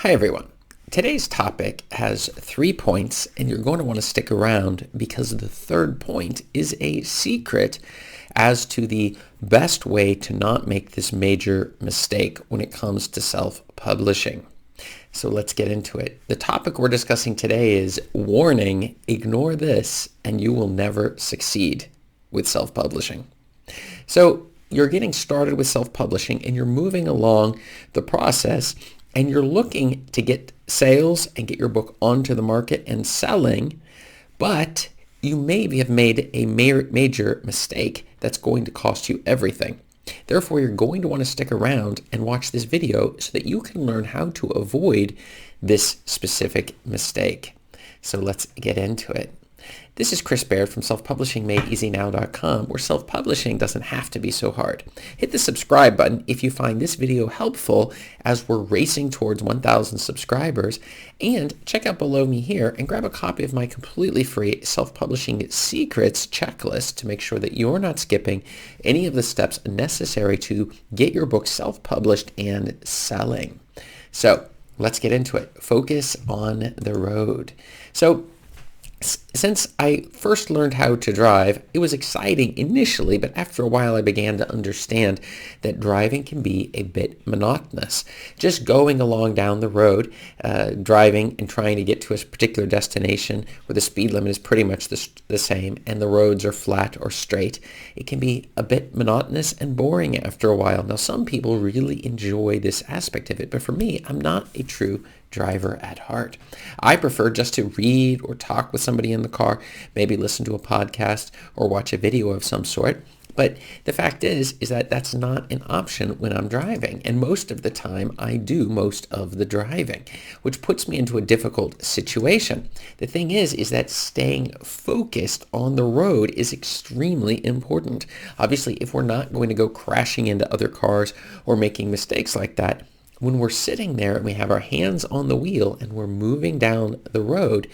Hi everyone. Today's topic has 3 points and you're going to want to stick around because the third point is a secret as to the best way to not make this major mistake when it comes to self-publishing. So let's get into it. The topic we're discussing today is warning, ignore this and you will never succeed with self-publishing. So you're getting started with self-publishing and you're moving along the process and you're looking to get sales and get your book onto the market and selling, but you maybe have made a major mistake that's going to cost you everything. Therefore, you're going to want to stick around and watch this video so that you can learn how to avoid this specific mistake. So let's get into it. This is Chris Baird from selfpublishingmadeeasynow.com, where self-publishing doesn't have to be so hard. Hit the subscribe button if you find this video helpful as we're racing towards 1,000 subscribers, and check out below me here and grab a copy of my completely free self-publishing secrets checklist to make sure that you're not skipping any of the steps necessary to get your book self-published and selling. So let's get into it. Focus on the road. So since I first learned how to drive, it was exciting initially, but after a while I began to understand that driving can be a bit monotonous. Just going along down the road, driving and trying to get to a particular destination where the speed limit is pretty much the same and the roads are flat or straight, it can be a bit monotonous and boring after a while. Now, some people really enjoy this aspect of it, but for me, I'm not a true driver at heart. I prefer just to read or talk with somebody in the car, maybe listen to a podcast or watch a video of some sort. But the fact is that that's not an option when I'm driving. And most of the time I do most of the driving, which puts me into a difficult situation. The thing is that staying focused on the road is extremely important. Obviously, if we're not going to go crashing into other cars or making mistakes like that, when we're sitting there and we have our hands on the wheel and we're moving down the road,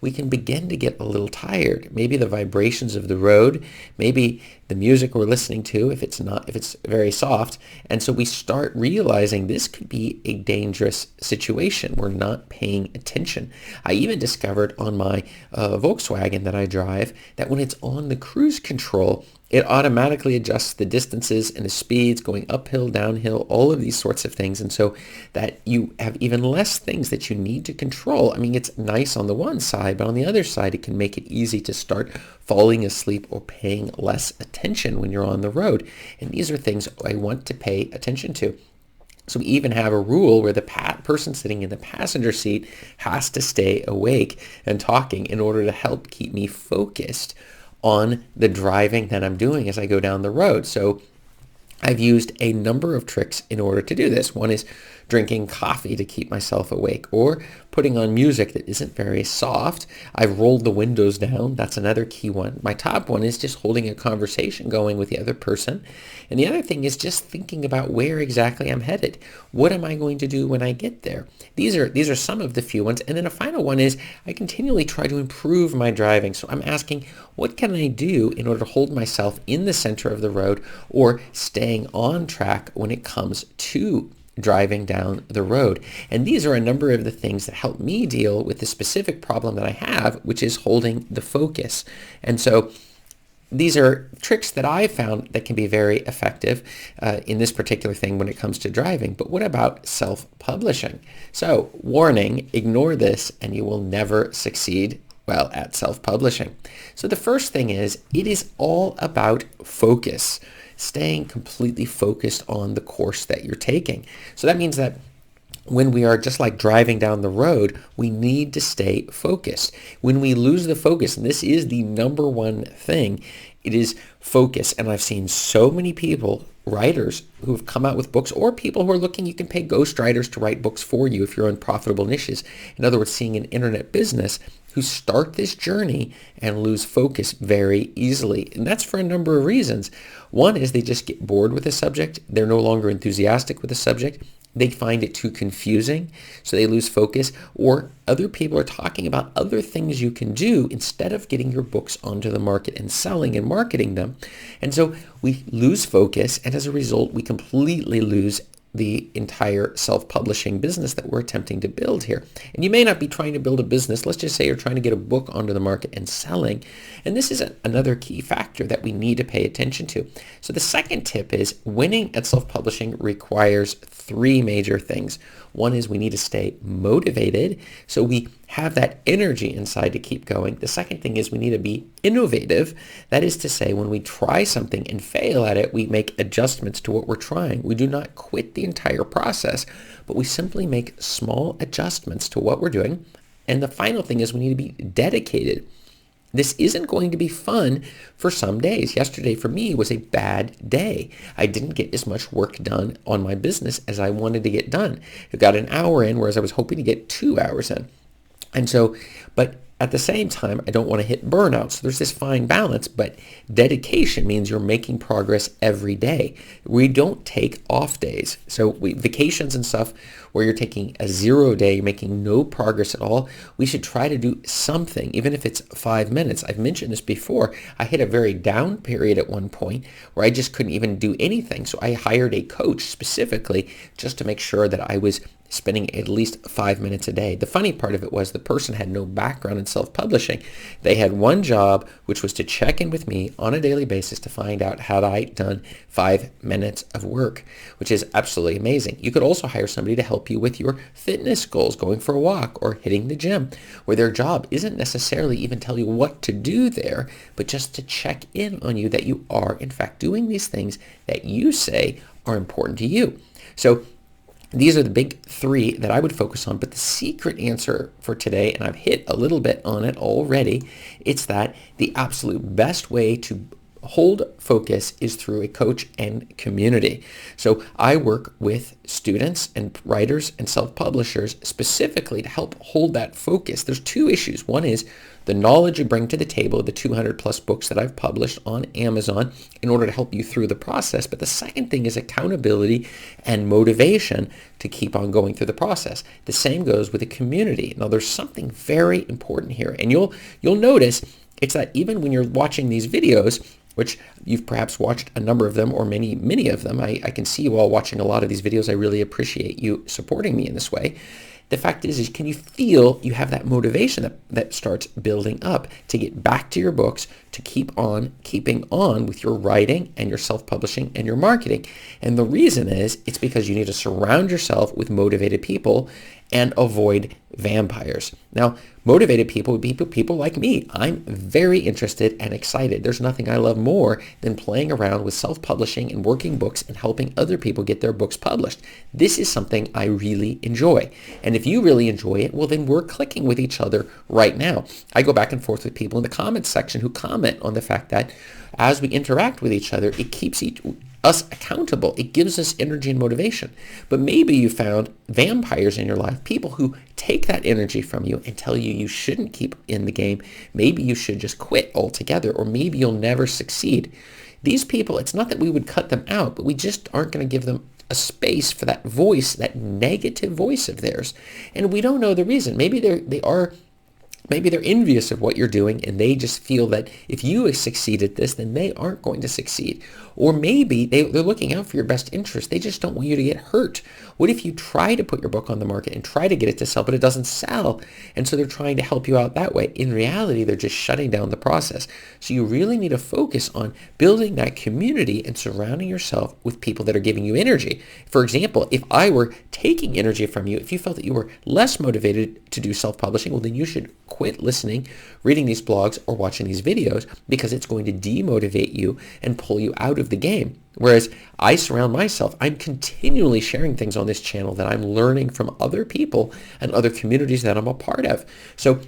we can begin to get a little tired. Maybe the vibrations of the road, maybe the music we're listening to, if it's very soft. And so we start realizing this could be a dangerous situation. We're not paying attention. I even discovered on my Volkswagen that I drive that when it's on the cruise control, it automatically adjusts the distances and the speeds going uphill, downhill, all of these sorts of things. And so that you have even less things that you need to control. I mean, it's nice on the one side, but on the other side, it can make it easy to start falling asleep or paying less attention when you're on the road. And these are things I want to pay attention to. So we even have a rule where the person sitting in the passenger seat has to stay awake and talking in order to help keep me focused on the driving that I'm doing as I go down the road. So I've used a number of tricks in order to do this. One is drinking coffee to keep myself awake, or putting on music that isn't very soft. I've rolled the windows down. That's another key one. My top one is just holding a conversation going with the other person. And the other thing is just thinking about where exactly I'm headed. What am I going to do when I get there? These are some of the few ones. And then a final one is I continually try to improve my driving. So I'm asking, what can I do in order to hold myself in the center of the road or staying on track when it comes to driving down the road? And these are a number of the things that help me deal with the specific problem that I have, which is holding the focus. And so these are tricks that I found that can be very effective in this particular thing when it comes to driving. But what about self-publishing? So warning, ignore this and you will never succeed well at self-publishing. So the first thing is, it is all about focus. Staying completely focused on the course that you're taking. So that means that when we are just like driving down the road, we need to stay focused. When we lose the focus, and this is the number one thing, it is focus. And I've seen so many people, writers who have come out with books, or people who are looking, you can pay ghostwriters to write books for you if you're in profitable niches. In other words, seeing an internet business, who start this journey and lose focus very easily. And that's for a number of reasons. One is they just get bored with the subject. They're no longer enthusiastic with the subject. They find it too confusing, so they lose focus. Or other people are talking about other things you can do instead of getting your books onto the market and selling and marketing them. And so we lose focus, and as a result, we completely lose the entire self-publishing business that we're attempting to build here. And you may not be trying to build a business. Let's just say you're trying to get a book onto the market and selling. And this is another key factor that we need to pay attention to. So the second tip is winning at self-publishing requires three major things. One is we need to stay motivated, so we have that energy inside to keep going. The second thing is we need to be innovative. That is to say, when we try something and fail at it, we make adjustments to what we're trying. We do not quit the entire process, but we simply make small adjustments to what we're doing. And the final thing is we need to be dedicated. This isn't going to be fun for some days. Yesterday for me was a bad day. I didn't get as much work done on my business as I wanted to get done. I got an hour in, whereas I was hoping to get 2 hours in. And so, but at the same time, I don't want to hit burnout. So there's this fine balance, but dedication means you're making progress every day. We don't take off days. So vacations and stuff where you're taking a 0 day, you're making no progress at all, we should try to do something, even if it's 5 minutes. I've mentioned this before. I hit a very down period at one point where I just couldn't even do anything. So I hired a coach specifically just to make sure that I was spending at least 5 minutes a day. The funny part of it was the person had no background in self-publishing. They had one job, which was to check in with me on a daily basis to find out had I done 5 minutes of work, which is absolutely amazing. You could also hire somebody to help you with your fitness goals, going for a walk or hitting the gym, where their job isn't necessarily even tell you what to do there, but just to check in on you that you are in fact doing these things that you say are important to you. So these are the big three that I would focus on, but the secret answer for today, and I've hit a little bit on it already, it's that the absolute best way to hold focus is through a coach and community. So I work with students and writers and self-publishers specifically to help hold that focus. There's two issues. One is the knowledge you bring to the table, the 200 plus books that I've published on Amazon in order to help you through the process. But the second thing is accountability and motivation to keep on going through the process. The same goes with a community. Now there's something very important here, and you'll notice it's that even when you're watching these videos, which you've perhaps watched a number of them or many of them. I can see you all watching a lot of these videos. I really appreciate you supporting me in this way. The fact is can you feel you have that motivation that starts building up to get back to your books, to keep on keeping on with your writing and your self-publishing and your marketing? And the reason is it's because you need to surround yourself with motivated people and avoid vampires. Now, motivated people would be people like me. I'm very interested and excited. There's nothing I love more than playing around with self-publishing and working books and helping other people get their books published. This is something I really enjoy. And if you really enjoy it, well, then we're clicking with each other right now. I go back and forth with people in the comments section who comment on the fact that as we interact with each other, it keeps us accountable. It gives us energy and motivation. But maybe you found vampires in your life, people who take that energy from you and tell you shouldn't keep in the game. Maybe you should just quit altogether, or maybe you'll never succeed. These people, it's not that we would cut them out, but we just aren't going to give them a space for that voice, that negative voice of theirs. And we don't know the reason. Maybe they're envious of what you're doing and they just feel that if you succeed at this, then they aren't going to succeed. Or maybe they're looking out for your best interest. They just don't want you to get hurt. What if you try to put your book on the market and try to get it to sell, but it doesn't sell? And so they're trying to help you out that way. In reality, they're just shutting down the process. So you really need to focus on building that community and surrounding yourself with people that are giving you energy. For example, if I were taking energy from you, if you felt that you were less motivated to do self-publishing, well, then you should quit listening, reading these blogs, or watching these videos, because it's going to demotivate you and pull you out of the game. Whereas I surround myself, I'm continually sharing things on this channel that I'm learning from other people and other communities that I'm a part of. So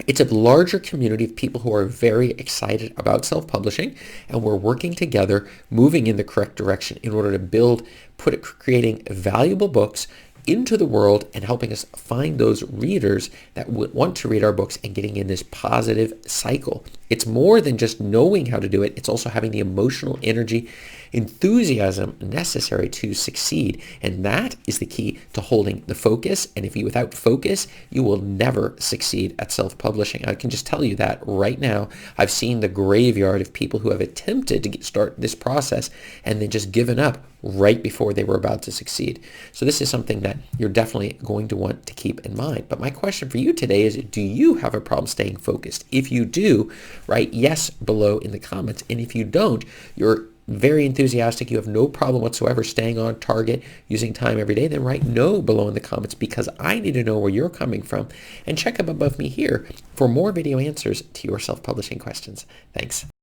it's a larger community of people who are very excited about self-publishing, and we're working together, moving in the correct direction in order to creating valuable books into the world and helping us find those readers that want to read our books and getting in this positive cycle. It's more than just knowing how to do it. It's also having the emotional energy enthusiasm necessary to succeed. And that is the key to holding the focus. And if you without focus, you will never succeed at self-publishing. I can just tell you that right now. I've seen the graveyard of people who have attempted to start this process and then just given up right before they were about to succeed. So this is something that you're definitely going to want to keep in mind. But my question for you today is, do you have a problem staying focused? If you do, write yes below in the comments. And if you don't, you're very enthusiastic, you have no problem whatsoever staying on target, using time every day, then write no below in the comments, because I need to know where you're coming from. And check up above me here for more video answers to your self-publishing questions. Thanks.